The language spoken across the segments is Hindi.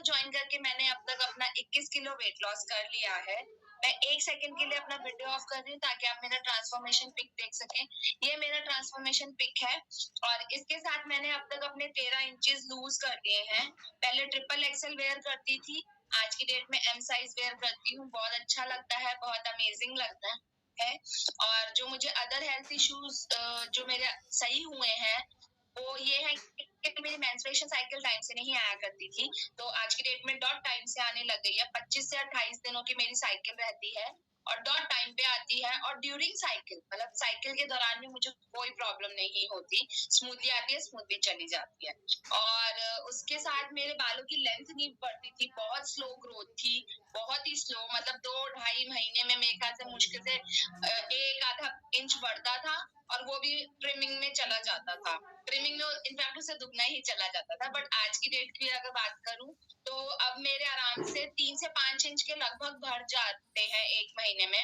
ज्वाइन करके मैंने अब तक अपना 21 किलो वेट लॉस कर लिया है। मैं 1 सेकंड के लिए अपना वीडियो ऑफ कर रही हूँ ताकि आप मेरा ट्रांसफॉर्मेशन पिक देख सकें। ये मेरा ट्रांसफॉर्मेशन पिक है और इसके साथ मैंने अब तक अपने 13 इंचेस लूज कर दिए हैं। पहले ट्रिपल एक्सएल वेयर करती थी, आज की डेट में एम साइज वेयर करती हूँ। बहुत अच्छा लगता है, बहुत अमेजिंग लगता है। और जो मुझे अदर हेल्थ इश्यूज जो मेरे सही हुए हैं वो ये है कि मेरी मेंस्ट्रुएशन साइकिल टाइम से नहीं आया करती थी, तो आज की डेट में डॉट टाइम से आने लग गई है। 25 से 28 दिनों की मेरी साइकिल रहती है और डॉट टाइम पे आती है। और ड्यूरिंग साइकिल मतलब साइकिल के दौरान भी मुझे कोई प्रॉब्लम नहीं होती, स्मूथली आती है, स्मूथली चली जाती है। और उसके साथ मेरे बालों की लेंथ नहीं बढ़ती थी, बहुत स्लो ग्रोथ थी, बहुत ही स्लो। मतलब 2-2.5 महीने में मेरे ख्याल से मुश्किल से 1 आधा इंच बढ़ता था और वो भी ट्रिमिंग में चला जाता था। ट्रिमिंग में इनफैक्ट उससे दुगना ही चला जाता था। बट आज की डेट की अगर बात करूं तो अब मेरे आराम से 3 से 5 इंच के लगभग बढ़ जाते हैं 1 महीने में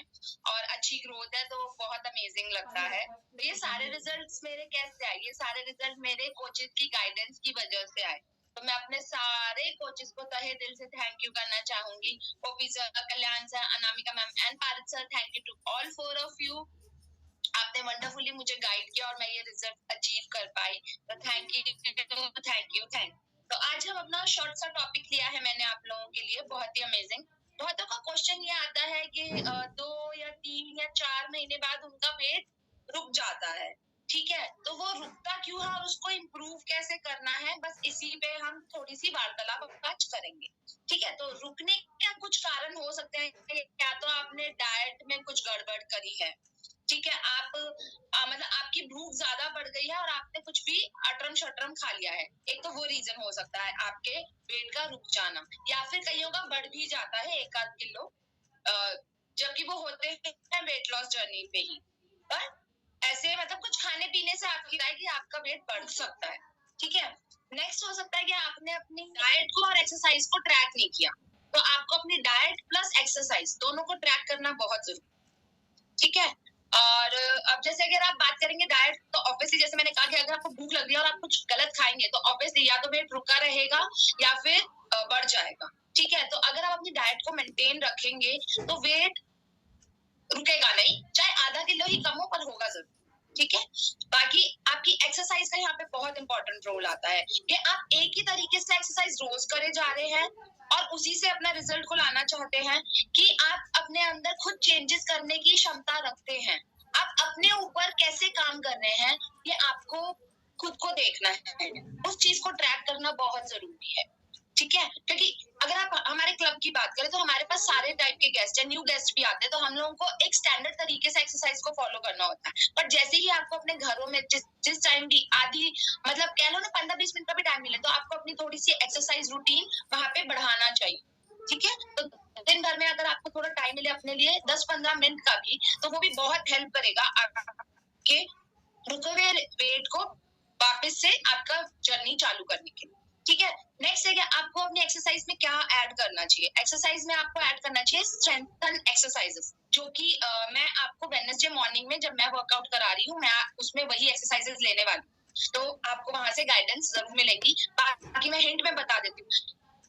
और अच्छी ग्रोथ है, तो बहुत अमेजिंग लगता है। तो ये सारे रिजल्ट्स मेरे कैसे आए? ये सारे रिजल्ट मेरे कोचेस की गाइडेंस की वजह से आए। तो मैं अपने सारे कोचेस को तहे दिल से थैंक यू करना चाहूंगी। OP sir, Kalyan sir, Anamika ma'am and Paras sir, thank you to all 4 of you. आपने वंडरफुली मुझे गाइड किया और मैं ये रिजल्ट अचीव कर पाई। तो थैंक यू। तो आज हम अपना शॉर्ट सा टॉपिक लिया है मैंने आप लोगों के लिए, बहुत ही अमेजिंग। बहुतों का क्वेश्चन ये आता है कि 2 या 3 या 4 महीने बाद उनका वेट रुक जाता है, ठीक है, तो वो रुकता क्यों है और उसको इम्प्रूव कैसे करना है, बस इसी पे हम थोड़ी सी वार्तालाप आज करेंगे। ठीक है, तो रुकने के कुछ कारण हो सकते हैं। या तो आपने डाइट में कुछ गड़बड़ करी है, ठीक है, आप मतलब आपकी भूख ज्यादा बढ़ गई है और आपने कुछ भी अटरम शटरम खा लिया है। एक तो वो रीजन हो सकता है आपके वेट का रुक जाना, या फिर कईयों का बढ़ भी जाता है 1 आध किलो, जबकि वो होते हैं वेट लॉस जर्नी पे ही। पर ऐसे मतलब कुछ खाने पीने से आपकी राय कि आपका वेट बढ़ सकता है। ठीक है, नेक्स्ट हो सकता है कि आपने अपनी डाइट को और एक्सरसाइज को ट्रैक नहीं किया, तो आपको अपनी डाइट प्लस एक्सरसाइज दोनों को ट्रैक करना बहुत जरूरी, ठीक है। और अब जैसे अगर आप बात करेंगे डाइट, तो ऑब्वियसली जैसे मैंने कहा कि अगर आपको भूख लग रही है और आप कुछ गलत खाएंगे तो ऑब्वियसली या तो वेट रुका रहेगा या फिर बढ़ जाएगा, ठीक है। तो अगर आप अपनी डाइट को मेंटेन रखेंगे तो वेट रुकेगा नहीं, चाहे आधा किलो ही कम हो पर होगा जरूर, ठीक है। बाकी आपकी एक्सरसाइज का यहाँ पे बहुत इंपॉर्टेंट रोल आता है कि आप एक ही तरीके से एक्सरसाइज रोज करे जा रहे हैं और उसी से अपना रिजल्ट को लाना चाहते हैं, कि आप अपने अंदर खुद चेंजेस करने की क्षमता रखते हैं। आप अपने ऊपर कैसे काम कर रहे हैं ये आपको खुद को देखना है, उस चीज को ट्रैक करना बहुत जरूरी है, ठीक है। क्योंकि अगर आप हमारे क्लब की बात करें तो हमारे पास सारे टाइप के गेस्ट हैं, न्यू गेस्ट भी आते हैं, तो हम लोगों को एक स्टैंडर्ड तरीके से एक्सरसाइज को फॉलो करना होता है। पर जैसे ही आपको अपने घरों में जिस टाइम भी आधी मतलब कह लो ना 15-20 मिनट का भी टाइम मिले, तो आपको अपनी थोड़ी सी एक्सरसाइज रूटीन वहां पे बढ़ाना चाहिए, ठीक है। तो दिन भर में अगर आपको थोड़ा टाइम मिले अपने लिए 10-15 मिनट का भी, तो वो भी बहुत हेल्प करेगा आपके रुके हुए वेट को वापस से आपका जर्नी चालू करने के लिए, ठीक है। नेक्स्ट है कि आपको अपनी एक्सरसाइज में क्या ऐड करना चाहिए। एक्सरसाइज में आपको ऐड करना चाहिए स्ट्रेंथन एक्सरसाइजेस, जो कि मैं आपको वेडनेसडे मॉर्निंग में जब मैं वर्कआउट करा रही हूँ, मैं उसमें वही एक्सरसाइजेस लेने वाली हूँ, तो आपको वहां से गाइडेंस जरूर मिलेगी। बाकी मैं हिंट में बता देती हूँ,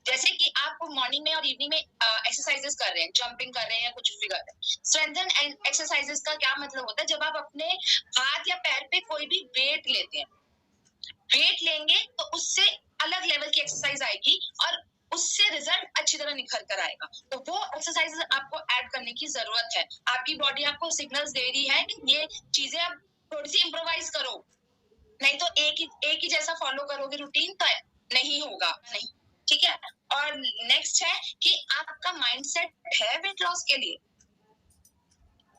जैसे कि आप मॉर्निंग में और इवनिंग में एक्सरसाइजेस कर रहे हैं, जंपिंग कर रहे हैं या कुछ भी कर रहे हैं। स्ट्रेंथन एक्सरसाइजेस का क्या मतलब होता है, जब आप अपने हाथ या पैर पे कोई भी वेट लेते हैं, वेट लेंगे तो उससे अलग लेवल की एक्सरसाइज आएगी और उससे रिजल्ट अच्छी तरह निखर कर आएगा। तो वो एक्सरसाइजेस आपको ऐड करने की जरूरत है। आपकी बॉडी आपको सिग्नल्स दे रही है कि ये चीजें आप थोड़ी सी इम्प्रोवाइज करो, नहीं तो एक ही जैसा फॉलो करोगे रूटीन तो नहीं होगा, नहीं, ठीक है। और नेक्स्ट है कि आपका माइंडसेट है वेट लॉस के लिए,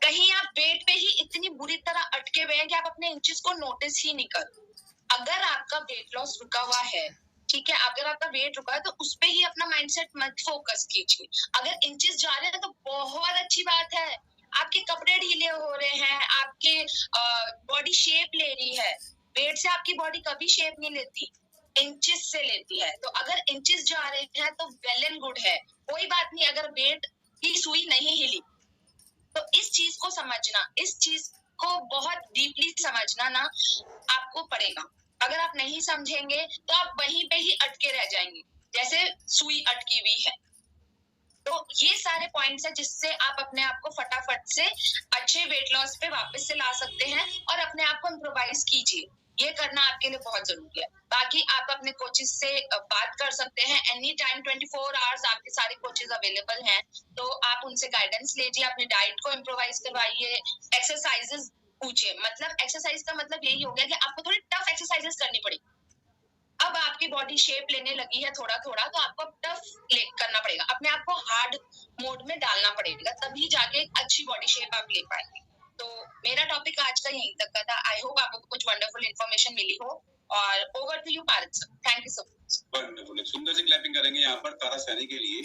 कहीं आप वेट पे ही इतनी बुरी तरह अटके हुए हैं कि आप अपने इंचेस को नोटिस ही नहीं कर। अगर आपका वेट लॉस रुका हुआ है, ठीक है, अगर आपका वेट रुका है तो उस पे ही अपना माइंडसेट मत फोकस कीजिए। अगर इंचेस जा रहे हैं तो बहुत अच्छी बात है, आपके कपड़े ढीले हो रहे हैं, आपके बॉडी शेप ले रही है। वेट से आपकी बॉडी कभी शेप नहीं लेती, इंचेस से लेती है। तो अगर इंचेस जा रहे हैं तो वेल एंड गुड है, कोई बात नहीं अगर वेट की सुई नहीं हिली। तो इस चीज को समझना, इस चीज को बहुत डीपली समझना ना आपको पड़ेगा। अगर आप नहीं समझेंगे तो आप वहीं पे ही अटके रह जाएंगे। जैसे सुई अटकी हुई है। तो ये सारे पॉइंट्स हैं जिससे आप अपने आप को फटाफट से अच्छे वेट लॉस पे वापस से ला सकते हैं और अपने आप को इम्प्रोवाइज कीजिए। ये करना आपके लिए बहुत जरूरी है। बाकी आप अपने कोचेस से बात कर सकते हैं एनी टाइम, 24 आवर्स आपके सारे कोचेस अवेलेबल हैं। तो आप उनसे गाइडेंस लीजिए, अपनी डाइट को इम्प्रोवाइज करवाइए, एक्सरसाइजेस पूछिए। मतलब एक्सरसाइज का मतलब यही हो गया कि आपको थोड़ी टफ एक्सरसाइजेस करनी पड़ेगी। अब आपकी बॉडी शेप लेने लगी है थोड़ा थोड़ा, तो आपको टफ करना पड़ेगा, अपने आप को हार्ड मोड में डालना पड़ेगा, तभी जाके अच्छी बॉडी शेप आप ले पाएंगे। तो मेरा टॉपिक आज का यहीं तक का था। आई होप आपको कुछ वंडरफुल इन्फॉर्मेशन मिली हो। और over to you Paras, thank you so much. Wonderful, सुंदर से क्लैपिंग करेंगे यहाँ पर तारा सैनी के लिए।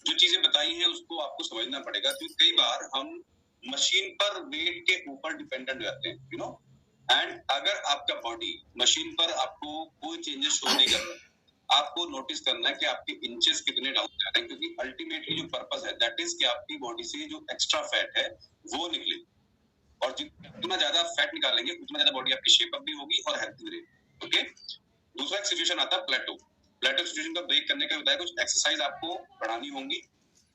जो चीजें बताई हैं उसको आपको समझना पड़ेगा, क्योंकि कई बार हम मशीन पर वेट के ऊपर डिपेंडेंट रहते हैं, यू नो। एंड अगर आपका बॉडी मशीन पर आपको कोई चेंजेस शो नहीं कर रहा, आपको नोटिस करना है कि आपके इंचेस कितने डाउन जा रहे हैं, क्योंकि अल्टीमेटली जो पर्पस है दैट इज कि आपकी बॉडी से जो एक्स्ट्रा फैट है वो निकले, और जितना ज्यादा फैट निकालेंगे उतना ज्यादा बॉडी आपकी शेप अप भी होगी और हेल्थी रहेगी। ओके, दूसरा एक सिचुएशन आता है प्लेटो। प्लेटो सिचुएशन का ब्रेक करने का बताया, कुछ एक्सरसाइज आपको बढ़ानी होंगी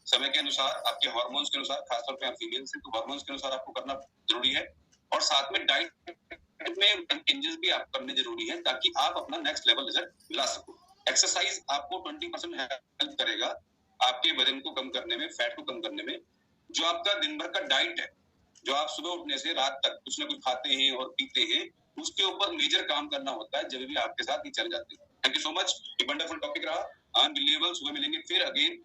समय के अनुसार, आपके हार्मोन्स के अनुसार, खासतौर पे आप फीमेल से, तो हार्मोन्स के अनुसार आपको करना जरूरी है। और साथ में डाइट में चेंजेस भी आप करने जरूरी है, ताकि आप अपना नेक्स्ट लेवल रिजल्ट ला सको। एक्सरसाइज आपको 20% हेल्प करेगा आपके वजन को कम करने में, फैट को कम करने में। जो आपका दिन भर का डाइट है, जो आप सुबह उठने से रात तक कुछ ना कुछ खाते हैं और पीते हैं, उसके ऊपर मेजर काम करना होता है, जब भी आपके साथ ये चल जाते हैं। थैंक यू सो मच, ये वंडरफुल टॉपिक रहा, अनबिलीवेबल। सुबह मिलेंगे फिर अगेन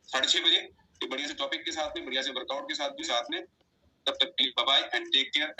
6:30 बजे एक बढ़िया से टॉपिक के साथ में, बढ़िया से वर्कआउट के साथ भी साथ में। तब तक bye bye and take care.